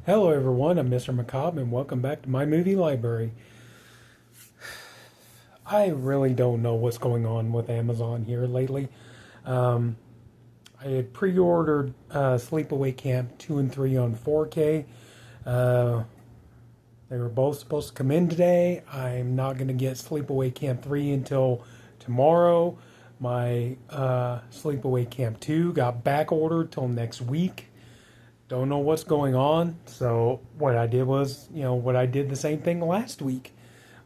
Hello everyone, I'm Mr. Macabre and welcome back to my movie library. I really don't know what's going on with Amazon here lately. Um, I had pre-ordered Sleepaway Camp 2 and 3 on 4K. Uh, they were both supposed to come in today. I'm not going to get Sleepaway Camp 3 until tomorrow. My Sleepaway Camp 2 got back ordered till next week. Don't know what's going on. So what I did was, what I did the same thing last week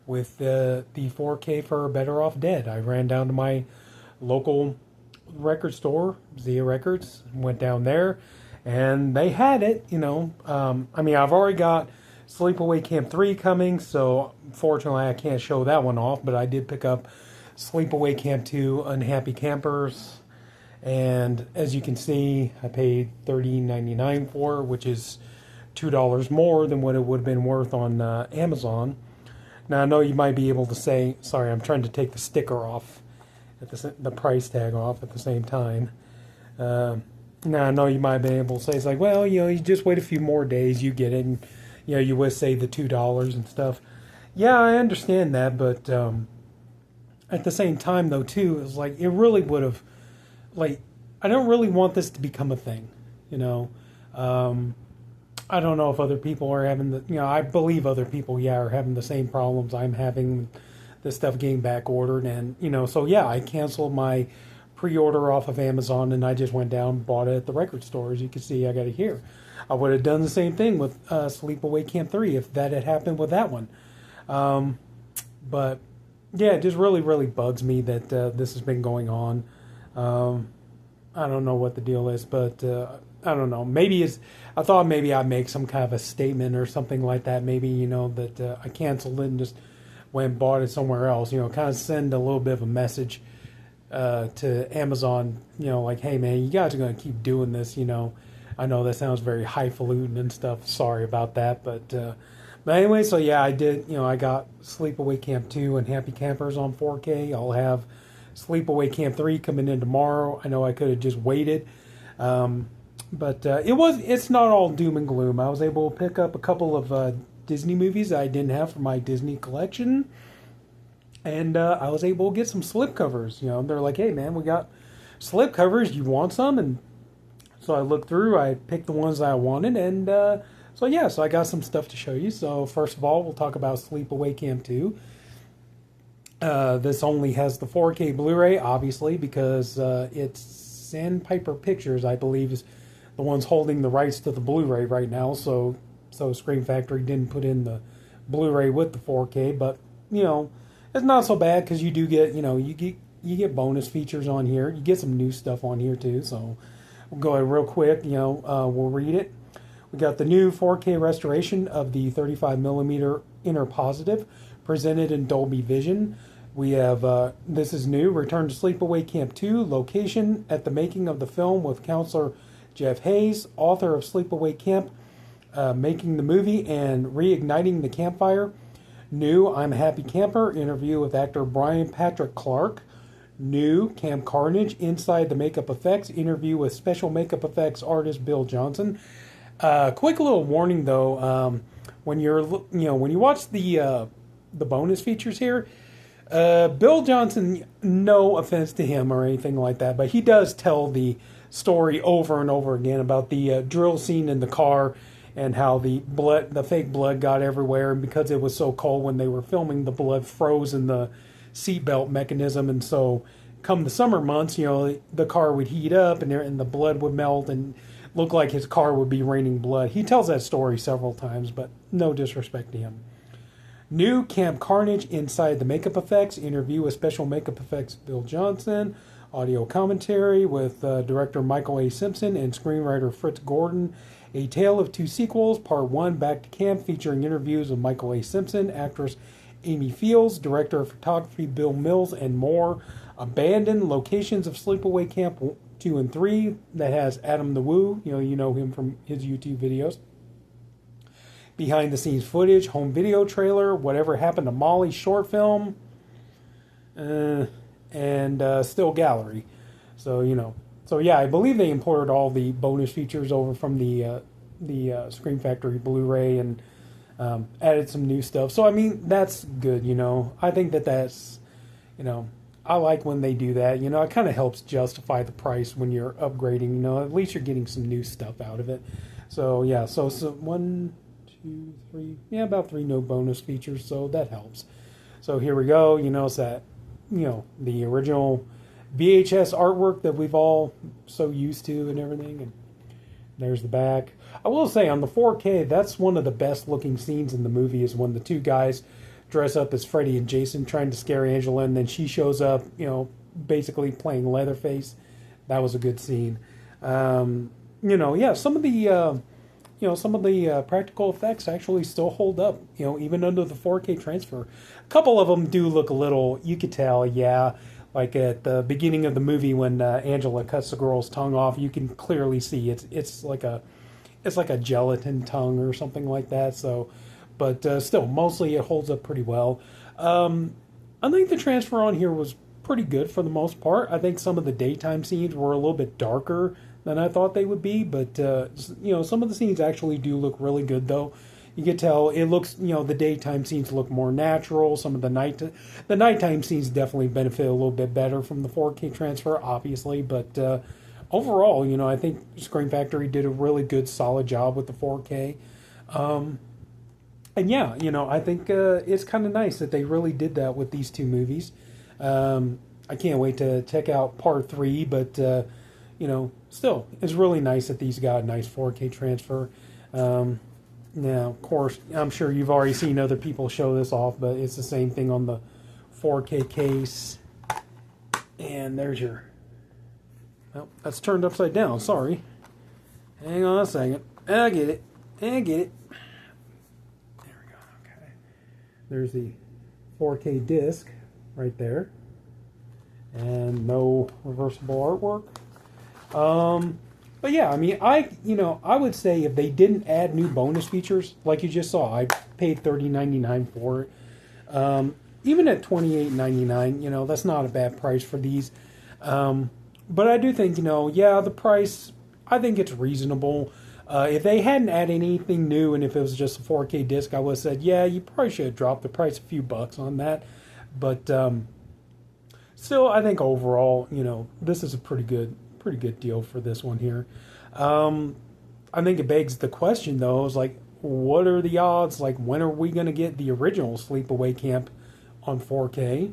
with the 4K for Better Off Dead. I ran down to my local record store, Zia Records, went down there, and they had it. I've already got Sleepaway Camp 3 coming, so fortunately I can't show that one off, but I did pick up Sleepaway Camp 2, Unhappy Campers. And as you can see, I paid $13.99 for it, which is $2 more than what it would have been worth on Amazon. Now, I know you might be able to say, sorry, I'm trying to take the sticker off, at the price tag off at the same time. Now, I know you might have been able to say, it's like, well, you just wait a few more days, you get it, and, you would save the $2 and stuff. Yeah, I understand that, but at the same time, though, too, it's like, it really would have, I don't really want this to become a thing, I don't know if other people are having I believe other people, are having the same problems I'm having, this stuff getting back ordered, and, so yeah, I canceled my pre-order off of Amazon, and I just went down and bought it at the record store. As you can see, I got it here. I would have done the same thing with Sleepaway Camp 3 if that had happened with that one. But, yeah, it just really, really bugs me that this has been going on. I don't know what the deal is, but I don't know. I thought maybe I'd make some kind of a statement or something like that. Maybe, that I canceled it and just went and bought it somewhere else. Kind of send a little bit of a message to Amazon, like, hey, man, you guys are going to keep doing this, I know that sounds very highfalutin and stuff. Sorry about that, but anyway, so yeah, I did, I got Sleepaway Camp 2 and Happy Campers on 4K. I'll have Sleepaway Camp 3 coming in tomorrow. I know I could have just waited. But it's not all doom and gloom. I was able to pick up a couple of Disney movies that I didn't have for my Disney collection. And I was able to get some slipcovers. They're like, hey, man, we got slipcovers. You want some? And so I looked through. I picked the ones that I wanted. And so I got some stuff to show you. So first of all, we'll talk about Sleepaway Camp 2. This only has the 4K Blu-ray, obviously, because it's Sandpiper Pictures, I believe, is the ones holding the rights to the Blu-ray right now. So Scream Factory didn't put in the Blu-ray with the 4K, but it's not so bad because you do get you get bonus features on here. You get some new stuff on here too. So we'll go ahead real quick. We'll read it. We got the new 4K restoration of the 35mm Inner Positive, presented in Dolby Vision. We have, this is new, Return to Sleepaway Camp 2, location at the making of the film with counselor Jeff Hayes, author of Sleepaway Camp, making the movie and reigniting the campfire. New, I'm a Happy Camper, interview with actor Brian Patrick Clark. New, Camp Carnage, Inside the Makeup Effects, interview with special makeup effects artist Bill Johnson. Quick little warning though, when when you watch the bonus features here, Bill Johnson, no offense to him or anything like that, but he does tell the story over and over again about the drill scene in the car and how the fake blood got everywhere, and because it was so cold when they were filming, the blood froze in the seatbelt mechanism, and so come the summer months, the car would heat up and the blood would melt and look like his car would be raining blood. He tells that story several times, but no disrespect to him. New, Camp Carnage, Inside the Makeup Effects, interview with special makeup effects Bill Johnson, audio commentary with director Michael A. Simpson and screenwriter Fritz Gordon, A Tale of Two Sequels, Part 1, Back to Camp, featuring interviews with Michael A. Simpson, actress Amy Fields, director of photography Bill Mills, and more. Abandoned, locations of Sleepaway Camp 2 and 3, that has Adam the Woo, you know him from his YouTube videos. Behind the scenes footage, home video trailer, Whatever Happened to Molly short film, and still gallery. So, So yeah, I believe they imported all the bonus features over from the Scream Factory Blu-ray and added some new stuff. So I mean, that's good. I think that's I like when they do that. It kind of helps justify the price when you're upgrading. At least you're getting some new stuff out of it. So yeah, so 1, 2, 3, yeah, about 3 no bonus features. So that helps. So here we go. It's that the original VHS artwork that we've all so used to and everything. And there's the back. I will say on the 4K, that's one of the best looking scenes in the movie is when the two guys dress up as Freddy and Jason trying to scare Angela, and then she shows up, basically playing Leatherface. That was a good scene. Yeah, some of the practical effects actually still hold up, even under the 4K transfer. A couple of them do look a little, you could tell, yeah, like at the beginning of the movie when Angela cuts the girl's tongue off, you can clearly see it's like a gelatin tongue or something like that. So, but still, mostly it holds up pretty well. I think the transfer on here was pretty good for the most part. I think some of the daytime scenes were a little bit darker than I thought they would be, but some of the scenes actually do look really good though. You can tell it looks, the daytime scenes look more natural. Some of the nighttime scenes definitely benefit a little bit better from the 4K transfer, obviously. But overall, I think Scream Factory did a really good, solid job with the 4K. And yeah, I think it's kind of nice that they really did that with these two movies. I can't wait to check out part 3, but still, it's really nice that these got a nice 4K transfer. Now, of course, I'm sure you've already seen other people show this off, but it's the same thing on the 4K case. And there's your... Well, that's turned upside down. Sorry. Hang on a second. I get it. There we go. Okay. There's the 4K disc right there. And no reversible artwork. But yeah, I mean, I would say if they didn't add new bonus features, like you just saw, I paid $30.99 for it. Even at $28.99, that's not a bad price for these. But I do think, the price, I think it's reasonable. If they hadn't added anything new and if it was just a 4K disc, I would have said, yeah, you probably should have dropped the price a few bucks on that. But still, I think overall, this is a pretty good deal for this one here. I think it begs the question though, is like, what are the odds? Like, when are we going to get the original Sleepaway Camp on 4K?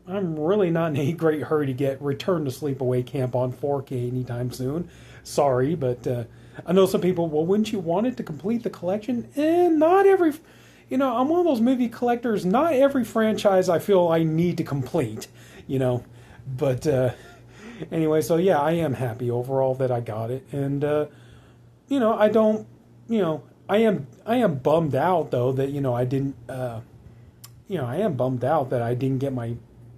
I'm really not in a great hurry to get Return to Sleepaway Camp on 4K anytime soon. Sorry, but I know some people, well, wouldn't you want it to complete the collection? Not every, I'm one of those movie collectors, not every franchise I feel I need to complete, But anyway, so yeah, I am happy overall that I got it, and I don't, I am bummed out though that I didn't, I am bummed out that I didn't get my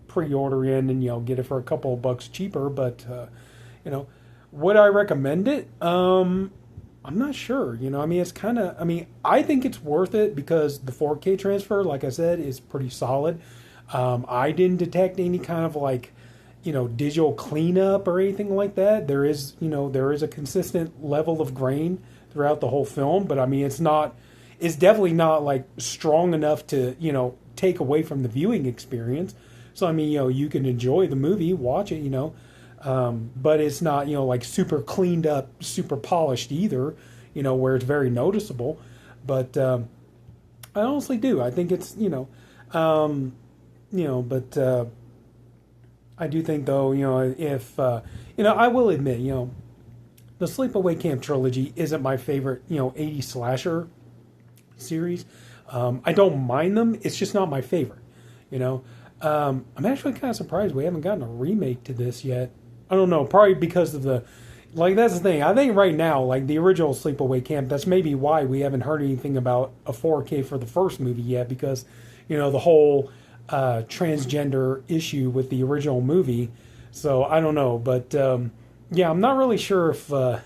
pre-order in and get it for a couple of bucks cheaper. But would I recommend it? I'm not sure. I mean, it's kind of, I think it's worth it because the 4K transfer, like I said, is pretty solid. I didn't detect any kind of like, digital cleanup or anything like that. There is a consistent level of grain throughout the whole film, but I mean, it's definitely not like strong enough to, take away from the viewing experience. So, I mean, you can enjoy the movie, watch it, but it's not, like super cleaned up, super polished either, where it's very noticeable. But, I honestly do. I think it's, but, I do think, though, if, I will admit, the Sleepaway Camp trilogy isn't my favorite, 80s slasher series. I don't mind them. It's just not my favorite, I'm actually kind of surprised we haven't gotten a remake to this yet. I don't know, probably because of that's the thing. I think right now, like the original Sleepaway Camp, that's maybe why we haven't heard anything about a 4K for the first movie yet, because, the whole transgender issue with the original movie. So I don't know, but yeah, I'm not really sure if but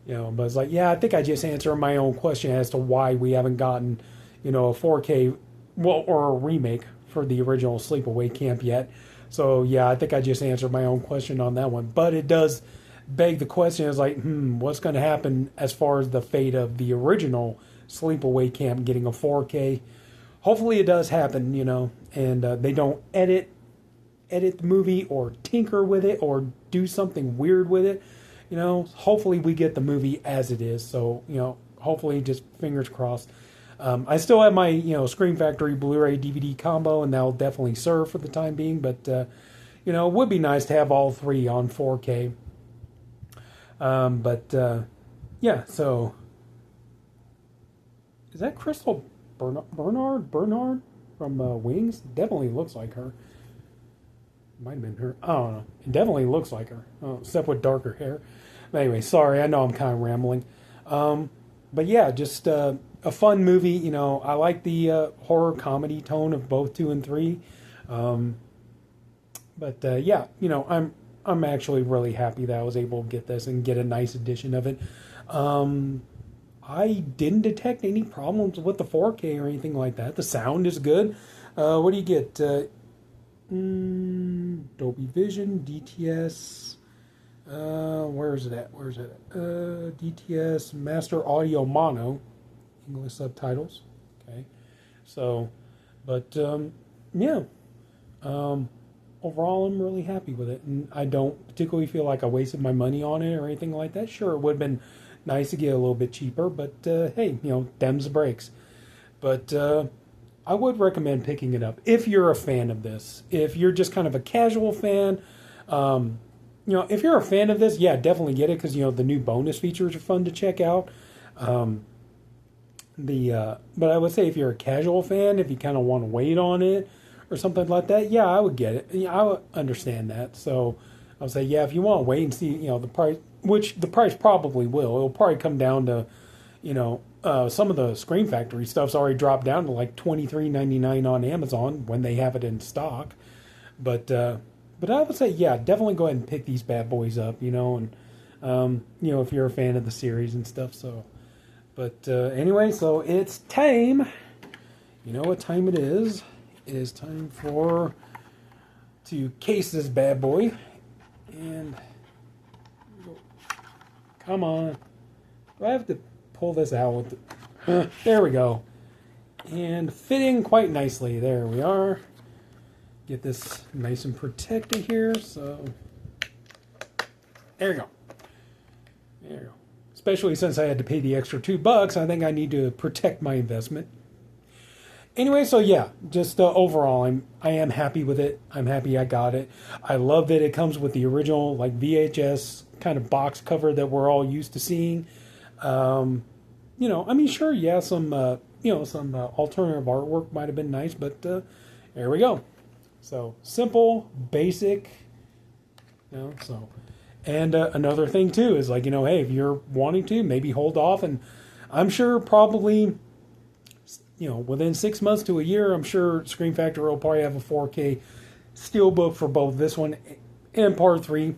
it's like, yeah, I think I just answered my own question as to why we haven't gotten a 4K or a remake for the original Sleepaway Camp yet. So yeah, I think I just answered my own question on that one. But it does beg the question is like, what's going to happen as far as the fate of the original Sleepaway Camp getting a 4K? Hopefully it does happen, and they don't edit the movie or tinker with it or do something weird with it. Hopefully we get the movie as it is. So, hopefully just fingers crossed. I still have my, Scream Factory Blu-ray DVD combo, and that'll definitely serve for the time being. But, it would be nice to have all three on 4K. Yeah, so is that Crystal Bernard from Wings? Definitely looks like her. Might have been her. I don't know. It definitely looks like her, except with darker hair. But anyway, sorry. I know I'm kind of rambling. But yeah, just a fun movie. I like the horror comedy tone of both 2 and 3. Yeah, I'm actually really happy that I was able to get this and get a nice edition of it. I didn't detect any problems with the 4K or anything like that. The sound is good. What do you get? Dolby Vision, DTS. Where is it at? DTS Master Audio Mono, English subtitles. Okay, so, but yeah. Overall, I'm really happy with it, and I don't particularly feel like I wasted my money on it or anything like that. Sure, it would have been nice to get a little bit cheaper, but hey, them's the breaks. But I would recommend picking it up if you're a fan of this. If you're just kind of a casual fan, if you're a fan of this, yeah, definitely get it because the new bonus features are fun to check out. But I would say if you're a casual fan, if you kind of want to wait on it or something like that, yeah, I would get it. Yeah, I would understand that. So I would say, yeah, if you want to wait and see, the price, which the price probably will. It'll probably come down to, some of the Scream Factory stuff's already dropped down to like $23.99 on Amazon when they have it in stock. But I would say, yeah, definitely go ahead and pick these bad boys up, and if you're a fan of the series and stuff. So, but anyway, so it's time. You know what time it is? It is time to case this bad boy. And come on. Do I have to pull this out with there we go. And fitting quite nicely. There we are. Get this nice and protected here. So there you go. There you go. Especially since I had to pay the extra $2, I think I need to protect my investment. Anyway, so yeah, just overall, I am happy with it. I'm happy I got it. I love that it comes with the original like VHS kind of box cover that we're all used to seeing. Sure, yeah, some alternative artwork might have been nice, but there we go. So simple, basic, So, and another thing too is like hey, if you're wanting to, maybe hold off, and I'm sure probably. Within 6 months to a year, I'm sure Scream Factory will probably have a 4K steelbook for both this one and Part 3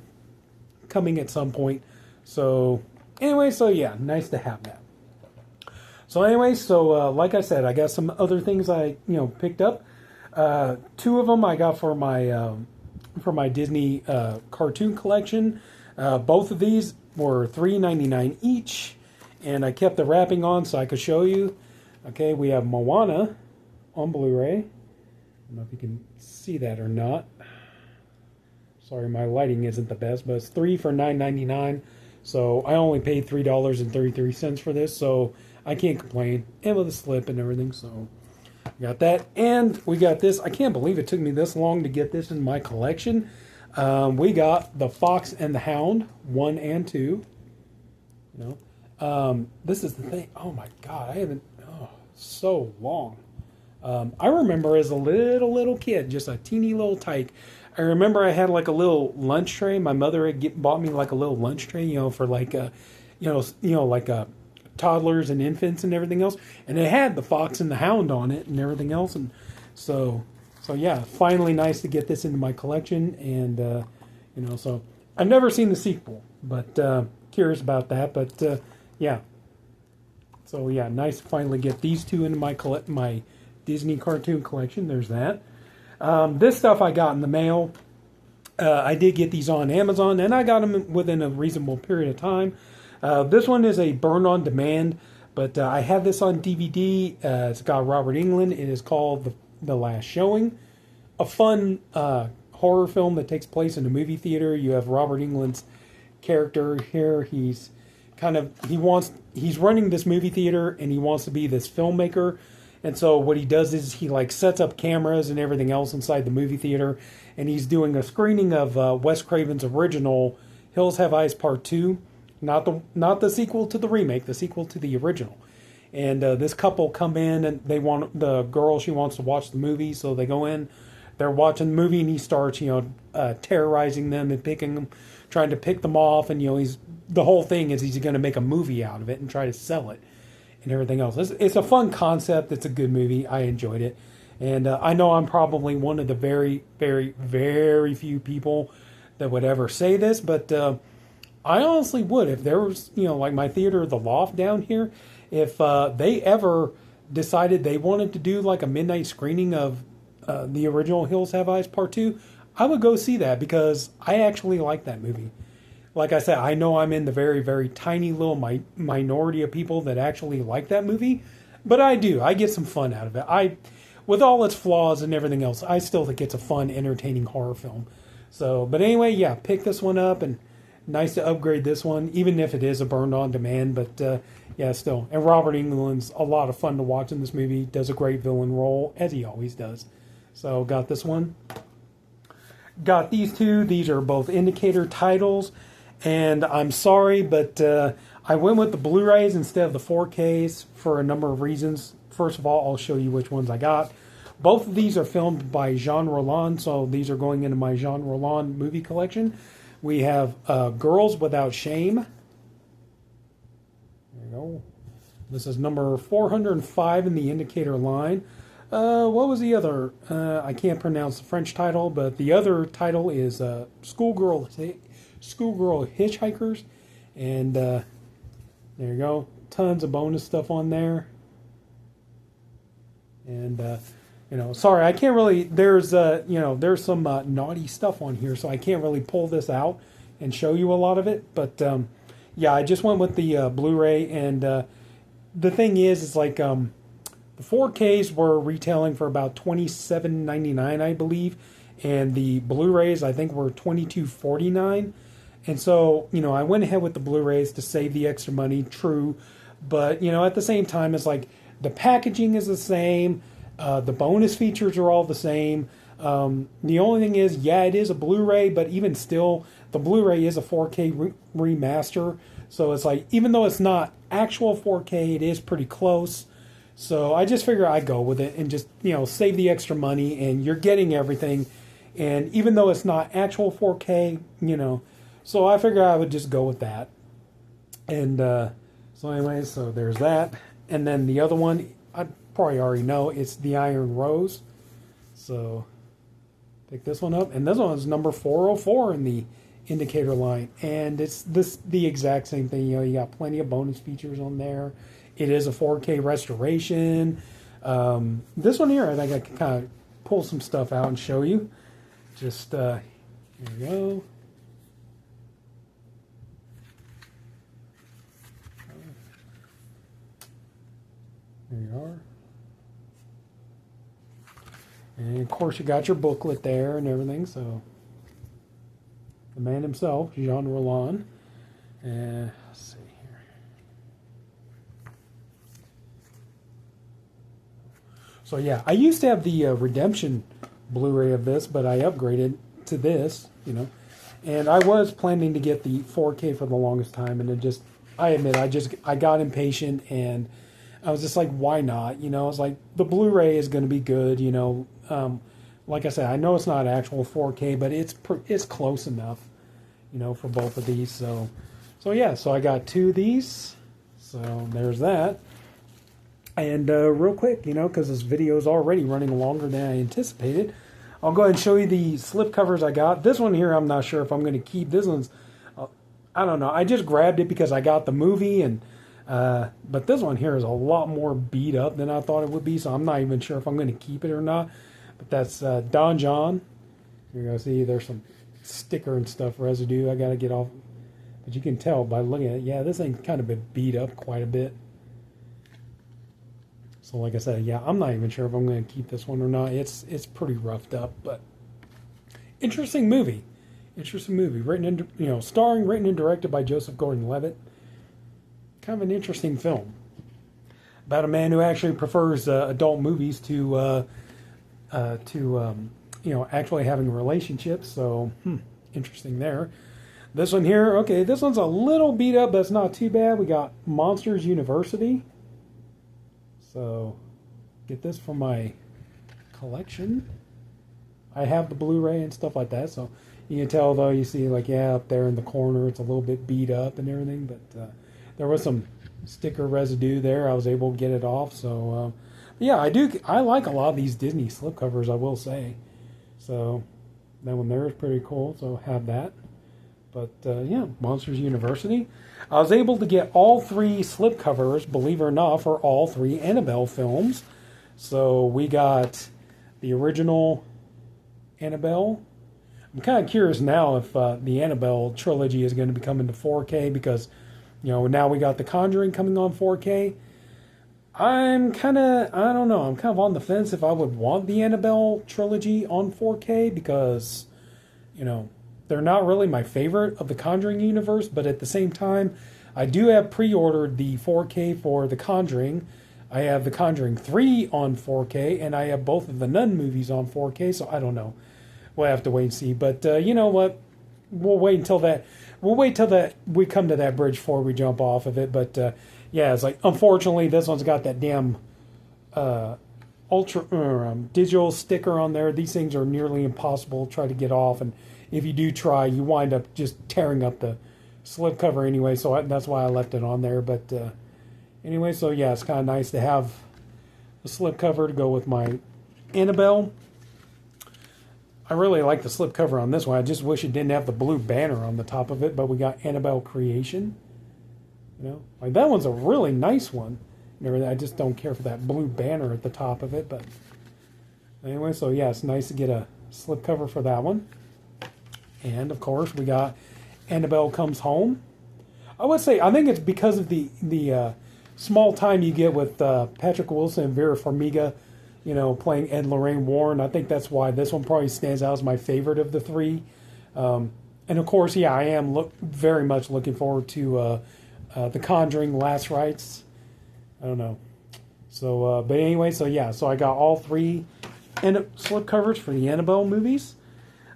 coming at some point. So, anyway, so yeah, nice to have that. So, anyway, like I said, I got some other things I, picked up. 2 of them I got for my Disney cartoon collection. Both of these were $3.99 each, and I kept the wrapping on so I could show you. Okay, we have Moana on Blu-ray. I don't know if you can see that or not. Sorry, my lighting isn't the best, but it's 3 for $9.99. So I only paid $3.33 for this, so I can't complain. And with a slip and everything, so we got that. And we got this. I can't believe it took me this long to get this in my collection. We got The Fox and the Hound 1 and 2. This is the thing. Oh my God, I haven't. So long. I remember as a little kid, just a teeny little tyke. I remember I had like a little lunch tray. My mother had bought me like a little lunch tray, for like toddlers and infants and everything else. And it had The Fox and the Hound on it and everything else. And so yeah, finally nice to get this into my collection. And so I've never seen the sequel, but curious about that. But yeah. So yeah, nice to finally get these 2 into my Disney cartoon collection. There's that. This stuff I got in the mail. I did get these on Amazon, and I got them within a reasonable period of time. This one is a burn on demand, but I have this on DVD. It's got Robert Englund. It is called The Last Showing, a fun horror film that takes place in a movie theater. You have Robert Englund's character here. He's running this movie theater, and he wants to be this filmmaker. And so what he does is he like sets up cameras and everything else inside the movie theater, and he's doing a screening of Wes Craven's original Hills Have Eyes Part 2, not the sequel to the remake, the sequel to the original. And this couple come in, and the girl, she wants to watch the movie, so they go in, they're watching the movie, and he starts, terrorizing them and picking them, trying to pick them off, and the whole thing is he's going to make a movie out of it and try to sell it and everything else. It's a fun concept. It's a good movie. I enjoyed it. And I know I'm probably one of the very, very, very few people that would ever say this, but I honestly would. If there was, like my theater, The Loft down here, if they ever decided they wanted to do like a midnight screening of the original Hills Have Eyes Part 2, I would go see that because I actually like that movie. Like I said, I know I'm in the very, very tiny little minority of people that actually like that movie, but I do. I get some fun out of it. With all its flaws and everything else, I still think it's a fun, entertaining horror film. So, but anyway, yeah, pick this one up, and nice to upgrade this one, even if it is a burned on demand, but yeah, still. And Robert Englund's a lot of fun to watch in this movie. Does a great villain role, as he always does. So, got this one. Got these two. These are both indicator titles. And I'm sorry, but I went with the Blu-rays instead of the 4Ks for a number of reasons. First of all, I'll show you which ones I got. Both of these are filmed by Jean Roland, so these are going into my Jean Roland movie collection. We have Girls Without Shame. There you go. This is number 405 in the indicator line. What was the other? I can't pronounce the French title, but the other title is Schoolgirl Hitchhikers, and there you go, tons of bonus stuff on there. And sorry, I can't really, there's some naughty stuff on here, so I can't really pull this out and show you a lot of it, but yeah, I just went with the Blu-ray. And the thing is like the 4Ks were retailing for about $27.99, I believe, and the Blu-rays I think were $22.49. And so, I went ahead with the Blu-rays to save the extra money, true. But, at the same time, it's like the packaging is the same. The bonus features are all the same. The only thing is, yeah, it is a Blu-ray, but even still, the Blu-ray is a 4K remaster. So it's like, even though it's not actual 4K, it is pretty close. So I just figure I'd go with it and just, save the extra money, and you're getting everything. And even though it's not actual 4K, so I figured I would just go with that. And so anyway, so there's that. And then the other one, I probably already know, it's The Iron Rose. So pick this one up. And this one is number 404 in the indicator line. And it's the exact same thing. You got plenty of bonus features on there. It is a 4K restoration. This one here, I think I can kind of pull some stuff out and show you. Just, here we go. There you are. And of course you got your booklet there and everything, so the man himself, Jean Roland. And let's see here. So yeah, I used to have the Redemption Blu-ray of this, but I upgraded to this, And I was planning to get the 4K for the longest time, and I admit, I got impatient, and I was just like, why not? It's like, the Blu-ray is going to be good, Like I said, I know it's not actual 4K, but it's close enough, for both of these. So yeah, so I got two of these. So there's that. And real quick, because this video is already running longer than I anticipated, I'll go ahead and show you the slipcovers I got. This one here, I'm not sure if I'm going to keep. This one's, I don't know. I just grabbed it because I got the movie, and but this one here is a lot more beat up than I thought it would be, so I'm not even sure if I'm going to keep it or not. But that's Don John. You're going to see there's some sticker and stuff residue I got to get off. But you can tell by looking at it, yeah, this thing's kind of been beat up quite a bit. So like I said, yeah, I'm not even sure if I'm going to keep this one or not. It's pretty roughed up, but interesting movie. Interesting movie. Written and, starring, written and directed by Joseph Gordon-Levitt. Kind of an interesting film. About a man who actually prefers adult movies to actually having relationships. So, interesting there. This one here, okay, this one's a little beat up, but it's not too bad. We got Monsters University. So, get this from my collection. I have the Blu-ray and stuff like that, so you can tell, though, you see, like, yeah, up there in the corner, it's a little bit beat up and everything, but there was some sticker residue there. I was able to get it off, so, yeah, I like a lot of these Disney slipcovers, I will say. So, that one there is pretty cool, so have that. But, yeah, Monsters University. I was able to get all 3 slipcovers, believe it or not, for all 3 Annabelle films. So, we got the original Annabelle. I'm kind of curious now if the Annabelle trilogy is going to be coming to 4K because, now we got The Conjuring coming on 4K. I don't know, I'm kind of on the fence if I would want the Annabelle trilogy on 4K because, they're not really my favorite of the Conjuring universe, but at the same time, I do have pre-ordered the 4K for The Conjuring. I have The Conjuring 3 on 4K, and I have both of the Nun movies on 4K, so I don't know. We'll have to wait and see. But you know what? We'll wait until that. We'll wait till that we come to that bridge before we jump off of it. But yeah, it's like, unfortunately, this one's got that damn digital sticker on there. These things are nearly impossible to try to get off, and if you do try, you wind up just tearing up the slipcover anyway. So that's why I left it on there. But anyway, so yeah, it's kind of nice to have the slipcover to go with my Annabelle. I really like the slipcover on this one. I just wish it didn't have the blue banner on the top of it, but we got Annabelle Creation. Like that one's a really nice one. I just don't care for that blue banner at the top of it, but anyway, so yeah, it's nice to get a slipcover for that one. And of course, we got Annabelle Comes Home. I would say, I think it's because of the small time you get with Patrick Wilson and Vera Farmiga, playing Ed Lorraine Warren. I think that's why this one probably stands out as my favorite of the 3. And of course, yeah, I am very much looking forward to The Conjuring Last Rites. I don't know. So, but anyway, so yeah, so I got all 3 slipcovers for the Annabelle movies.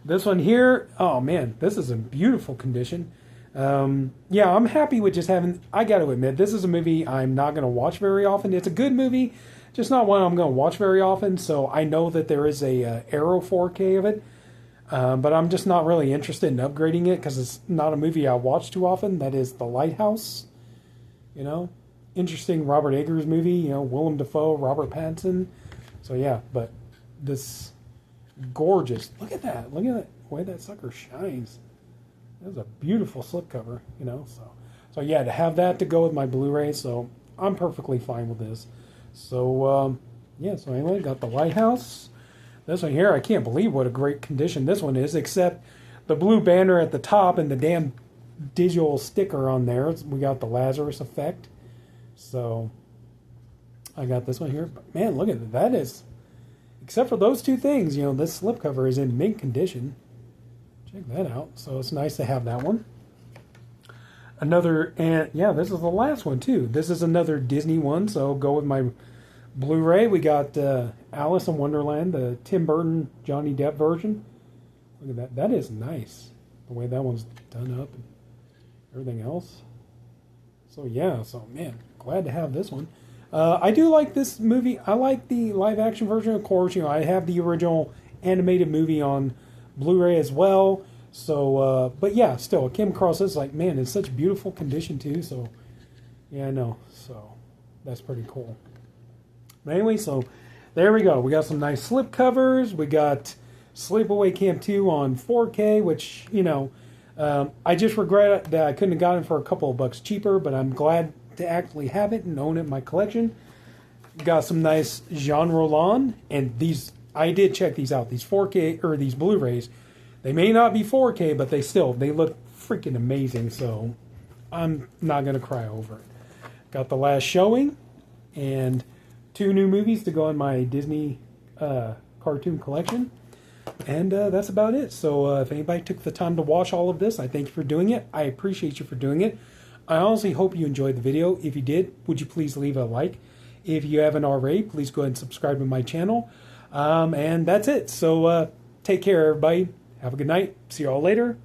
This one here, oh man, this is in beautiful condition. Yeah, I'm happy with just having, I got to admit, this is a movie I'm not going to watch very often. It's a good movie, just not one I'm going to watch very often. So I know that there is a Arrow 4K of it, but I'm just not really interested in upgrading it because it's not a movie I watch too often. That is The Lighthouse. Interesting Robert Eggers movie. Willem Dafoe, Robert Pattinson. So yeah, but this gorgeous. Look at that. Look at the way that sucker shines. That's a beautiful slipcover. So yeah, to have that to go with my Blu-ray. So I'm perfectly fine with this. So, yeah, so anyway, got The Lighthouse. This one here, I can't believe what a great condition this one is, except the blue banner at the top and the damn digital sticker on there. We got the Lazarus effect. So, I got this one here. But man, look at that. That is, except for those 2 things, this slipcover is in mint condition. Check that out. So, it's nice to have that one. Another, and yeah, this is the last one too. This is another Disney one, so go with my Blu-ray. We got Alice in Wonderland, the Tim Burton, Johnny Depp version. Look at that. That is nice. The way that one's done up and everything else. So yeah, so man, glad to have this one. I do like this movie. I like the live action version, of course. I have the original animated movie on Blu-ray as well. So, but yeah, still, I came across this like, man, in such beautiful condition too. So, yeah, I know. So, that's pretty cool. But anyway, so there we go. We got some nice slip covers. We got Sleepaway Camp 2 on 4K, which, I just regret that I couldn't have gotten it for a couple of bucks cheaper, but I'm glad to actually have it and own it in my collection. Got some nice Jean Roland, and these, I did check these out. These 4K, or these Blu-rays, They may not be 4K, but they look freaking amazing. So I'm not going to cry over it. Got the last showing and 2 new movies to go in my Disney cartoon collection. And that's about it. So if anybody took the time to watch all of this, I thank you for doing it. I appreciate you for doing it. I honestly hope you enjoyed the video. If you did, would you please leave a like? If you haven't already, please go ahead and subscribe to my channel. And that's it. So take care, everybody. Have a good night. See you all later.